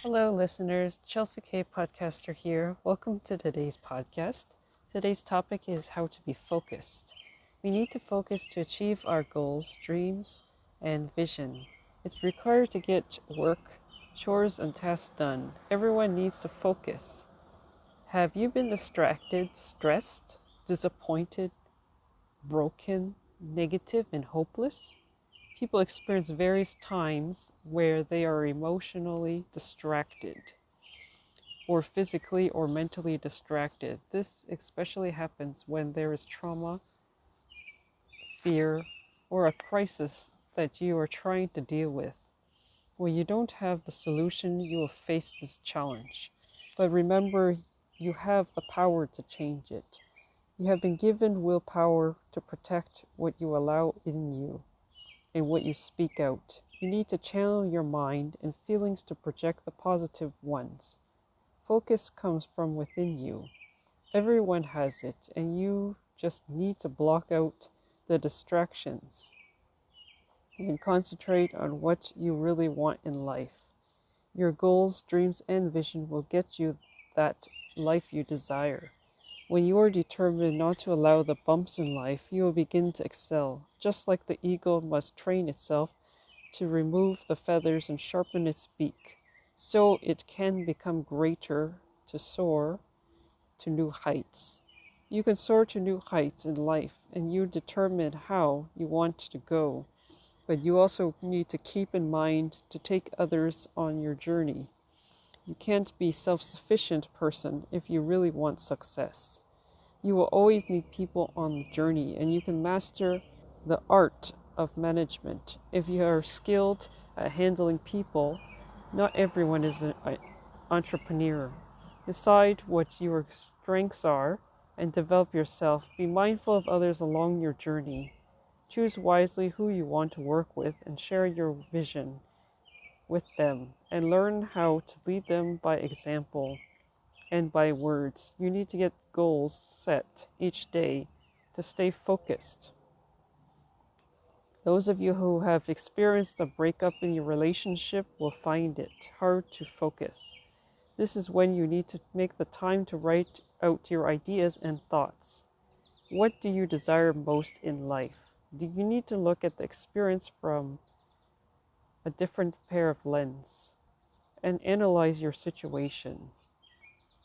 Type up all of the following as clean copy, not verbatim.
Hello, listeners. Chelsea K. Podcaster here. Welcome to today's podcast. Today's topic is how to be focused. We need to focus to achieve our goals, dreams, and vision. It's required to get work, chores, and tasks done. Everyone needs to focus. Have you been distracted, stressed, disappointed, broken, negative, and hopeless? People experience various times where they are emotionally distracted or physically or mentally distracted. This especially happens when there is trauma, fear, or a crisis that you are trying to deal with. When you don't have the solution, you will face this challenge. But remember, you have the power to change it. You have been given willpower to protect what you allow in you and what you speak out. You need to channel your mind and feelings to project the positive ones. Focus comes from within you. Everyone has it, and you just need to block out the distractions and concentrate on what you really want in life. Your goals, dreams, and vision will get you that life you desire. When you are determined not to allow the bumps in life, you will begin to excel. Just like the eagle must train itself to remove the feathers and sharpen its beak, so it can become greater to soar to new heights. You can soar to new heights in life, and you determine how you want to go. But you also need to keep in mind to take others on your journey. You can't be a self-sufficient person if you really want success. You will always need people on the journey, and you can master the art of management. If you are skilled at handling people, not everyone is an entrepreneur. Decide what your strengths are and develop yourself. Be mindful of others along your journey. Choose wisely who you want to work with and share your vision with them, and learn how to lead them by example and by words. You need to get goals set each day to stay focused. Those of you who have experienced a breakup in your relationship will find it hard to focus. This is when you need to make the time to write out your ideas and thoughts. What do you desire most in life? Do you need to look at the experience from a different pair of lens and analyze your situation?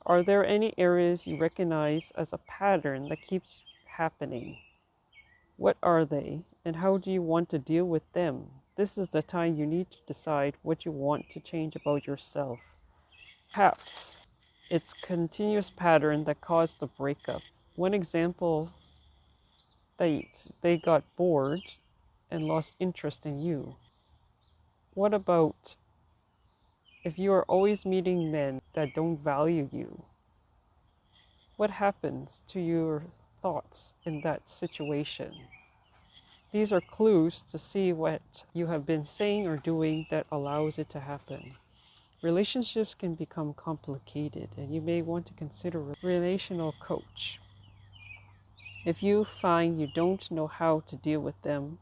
Are there any areas you recognize as a pattern that keeps happening? What are they, and how do you want to deal with them? This is the time you need to decide what you want to change about yourself. Perhaps it's continuous pattern that caused the breakup. One example, they got bored and lost interest in you. What about if you are always meeting men that don't value you? What happens to your thoughts in that situation? These are clues to see what you have been saying or doing that allows it to happen. Relationships can become complicated, and you may want to consider a relational coach. If you find you don't know how to deal with them,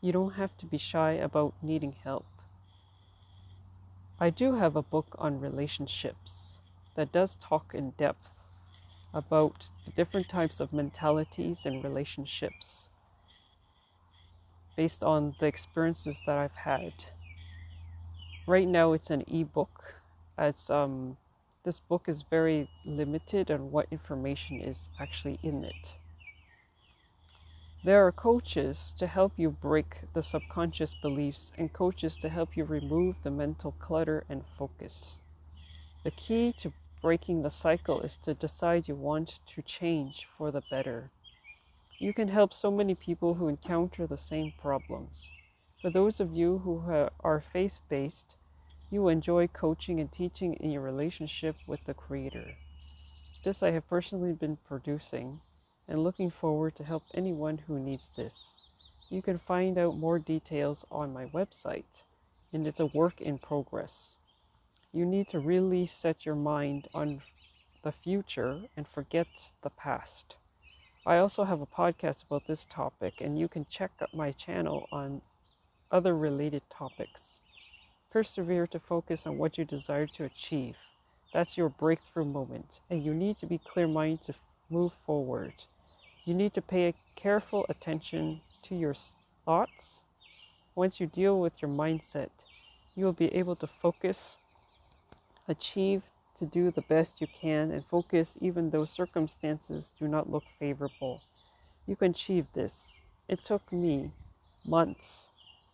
you don't have to be shy about needing help. I do have a book on relationships that does talk in depth about the different types of mentalities and relationships based on the experiences that I've had. Right now it's an ebook, as this book is very limited on what information is actually in it. There are coaches to help you break the subconscious beliefs and coaches to help you remove the mental clutter and focus. The key to breaking the cycle is to decide you want to change for the better. You can help so many people who encounter the same problems. For those of you who are faith-based, you will enjoy coaching and teaching in your relationship with the Creator. This I have personally been producing and looking forward to help anyone who needs this. You can find out more details on my website, and it's a work in progress. You need to really set your mind on the future and forget the past. I also have a podcast about this topic, and you can check out my channel on other related topics. Persevere to focus on what you desire to achieve. That's your breakthrough moment, and you need to be clear-minded to move forward. You need to pay careful attention to your thoughts. Once you deal with your mindset, you will be able to focus, achieve, to do the best you can, and focus even though circumstances do not look favorable. You can achieve this. It took me months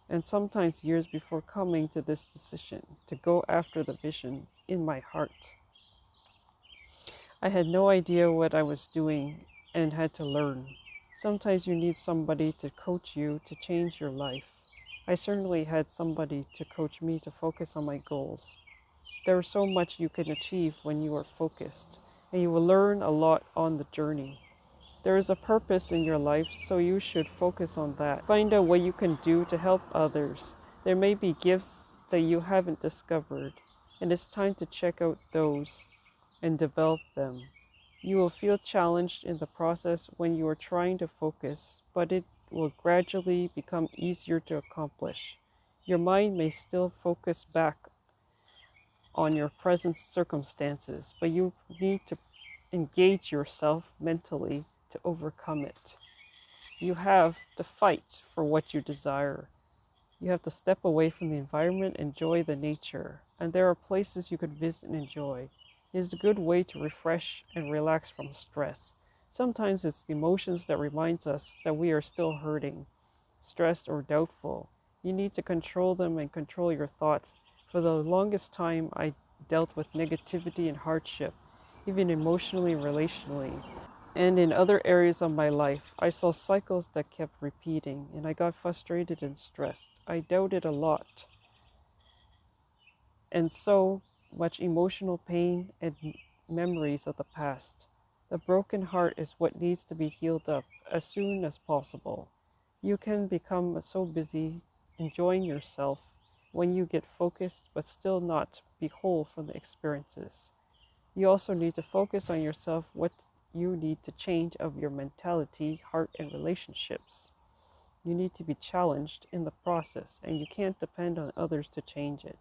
and sometimes years before coming to this decision to go after the vision in my heart. I had no idea what I was doing and had to learn. Sometimes you need somebody to coach you to change your life. I certainly had somebody to coach me to focus on my goals. There is so much you can achieve when you are focused, and you will learn a lot on the journey. There is a purpose in your life, so you should focus on that. Find out what you can do to help others. There may be gifts that you haven't discovered, and it's time to check out those and develop them. You will feel challenged in the process when you are trying to focus, but it will gradually become easier to accomplish. Your mind may still focus back on your present circumstances, but you need to engage yourself mentally to overcome it. You have to fight for what you desire. You have to step away from the environment, enjoy the nature, and there are places you could visit and enjoy. It is a good way to refresh and relax from stress. Sometimes it's the emotions that reminds us that we are still hurting, stressed, or doubtful. You need to control them and control your thoughts. For the longest time, I dealt with negativity and hardship, even emotionally, relationally. And in other areas of my life, I saw cycles that kept repeating, and I got frustrated and stressed. I doubted a lot, and so much emotional pain and memories of the past. The broken heart is what needs to be healed up as soon as possible. You can become so busy enjoying yourself when you get focused, but still not be whole from the experiences. You also need to focus on yourself, what you need to change of your mentality, heart, and relationships. You need to be challenged in the process, and you can't depend on others to change it.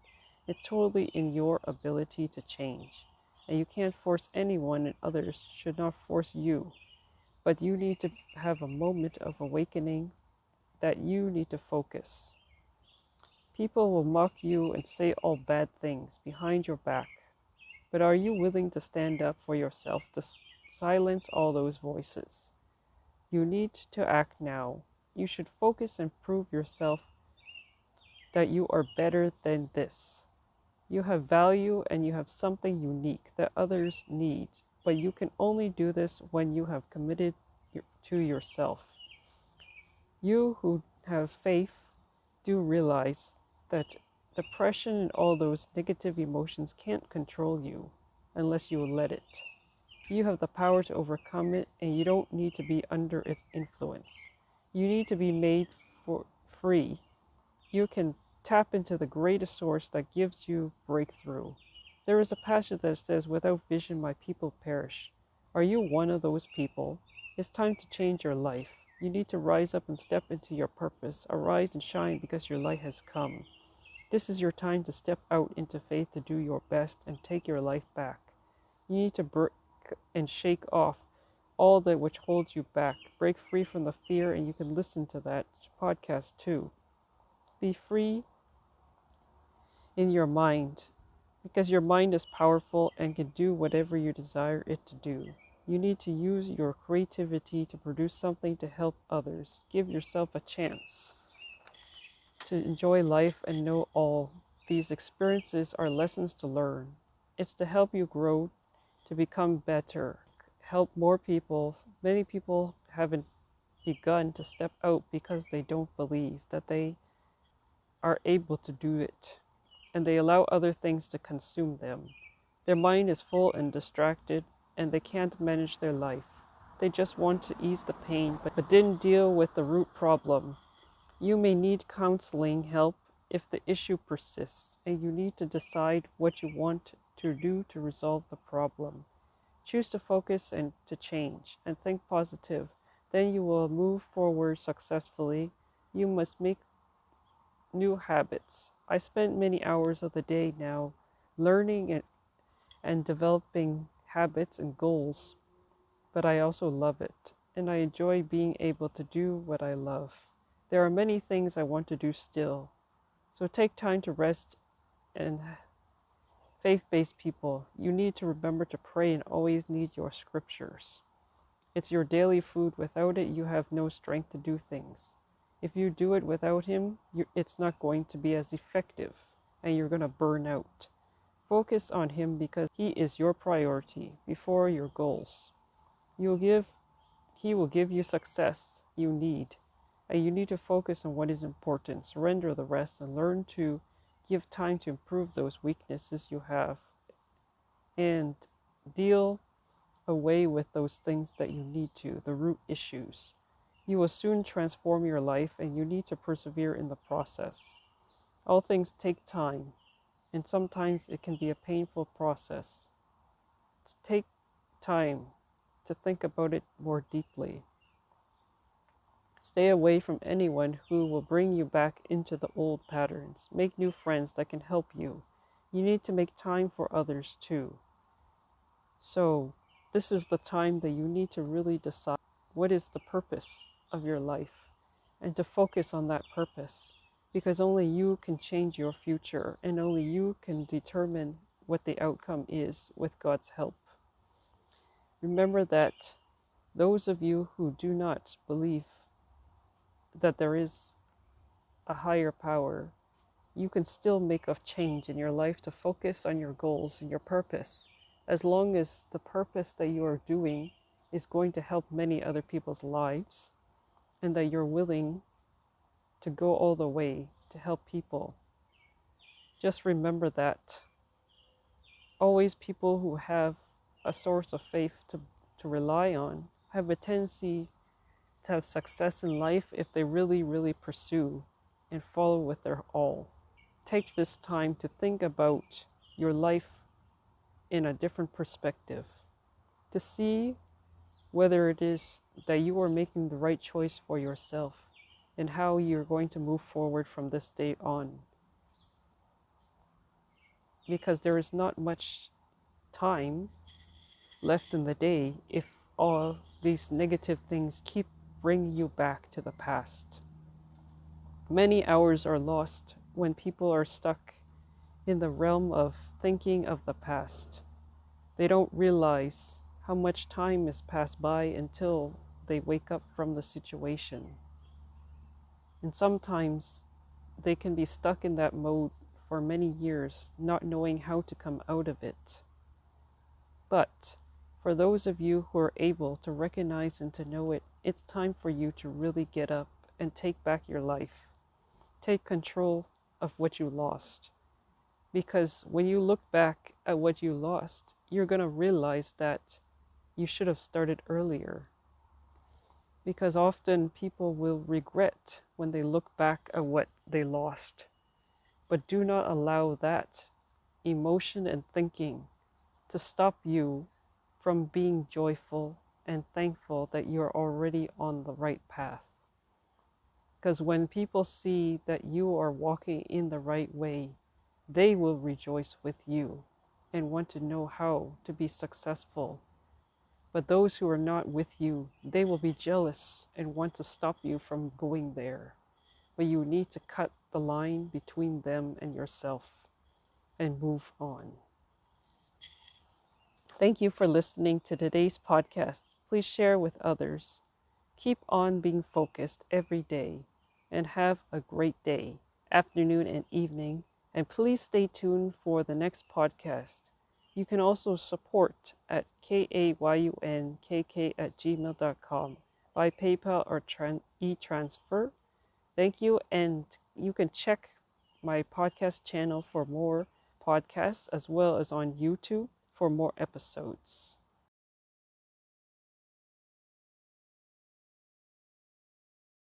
It's totally in your ability to change, and you can't force anyone, and others should not force you. But you need to have a moment of awakening that you need to focus. People will mock you and say all bad things behind your back, but are you willing to stand up for yourself to silence all those voices? You need to act now. You should focus and prove yourself that you are better than this. You have value and you have something unique that others need, but you can only do this when you have committed to yourself. You who have faith do realize that depression and all those negative emotions can't control you unless you let it. You have the power to overcome it, and you don't need to be under its influence. You need to be made free. You can tap into the greatest source that gives you breakthrough. There is a passage that says, "Without vision, my people perish." Are you one of those people? It's time to change your life. You need to rise up and step into your purpose. Arise and shine because your light has come. This is your time to step out into faith to do your best and take your life back. You need to break and shake off all that which holds you back. Break free from the fear, and you can listen to that podcast too. Be free in your mind, because your mind is powerful and can do whatever you desire it to do. You need to use your creativity to produce something to help others. Give yourself a chance to enjoy life and know all these experiences are lessons to learn. It's to help you grow, to become better, help more people. Many people haven't begun to step out because they don't believe that they are able to do it, and they allow other things to consume them. Their mind is full and distracted, and they can't manage their life. They just want to ease the pain, but didn't deal with the root problem. You may need counseling help if the issue persists, and you need to decide what you want to do to resolve the problem. Choose to focus and to change, and think positive. Then you will move forward successfully. You must make new habits. I spend many hours of the day now learning and developing habits and goals, but I also love it, and I enjoy being able to do what I love. There are many things I want to do still, so take time to rest. And faith-based people, you need to remember to pray and always need your scriptures. It's your daily food. Without it, you have no strength to do things. If you do it without Him, it's not going to be as effective, and you're going to burn out. Focus on Him because He is your priority before your goals. He will give you success you need, and you need to focus on what is important. Surrender the rest and learn to give time to improve those weaknesses you have and deal away with those things that you need to, the root issues. You will soon transform your life, and you need to persevere in the process. All things take time, and sometimes it can be a painful process. Take time to think about it more deeply. Stay away from anyone who will bring you back into the old patterns. Make new friends that can help you. You need to make time for others too. So, this is the time that you need to really decide what is the purpose of your life and to focus on that purpose, because only you can change your future and only you can determine what the outcome is with God's help. Remember that those of you who do not believe that there is a higher power, you can still make a change in your life to focus on your goals and your purpose, as long as the purpose that you are doing is going to help many other people's lives and that you're willing to go all the way to help people. Just remember that always people who have a source of faith to rely on have a tendency to have success in life if they really, really pursue and follow with their all. Take this time to think about your life in a different perspective, to see whether it is that you are making the right choice for yourself and how you're going to move forward from this day on. Because there is not much time left in the day if all these negative things keep bringing you back to the past. Many hours are lost when people are stuck in the realm of thinking of the past. They don't realize how much time has passed by until they wake up from the situation. And sometimes they can be stuck in that mode for many years, not knowing how to come out of it. But for those of you who are able to recognize and to know it, it's time for you to really get up and take back your life. Take control of what you lost. Because when you look back at what you lost, you're going to realize that you should have started earlier. Because often people will regret when they look back at what they lost. But do not allow that emotion and thinking to stop you from being joyful and thankful that you're already on the right path. Because when people see that you are walking in the right way, they will rejoice with you and want to know how to be successful. But those who are not with you, they will be jealous and want to stop you from going there. But you need to cut the line between them and yourself and move on. Thank you for listening to today's podcast. Please share with others. Keep on being focused every day and have a great day, afternoon and evening. And please stay tuned for the next podcast. You can also support at kayunkk@gmail.com by PayPal or e-transfer. Thank you, and you can check my podcast channel for more podcasts as well as on YouTube for more episodes.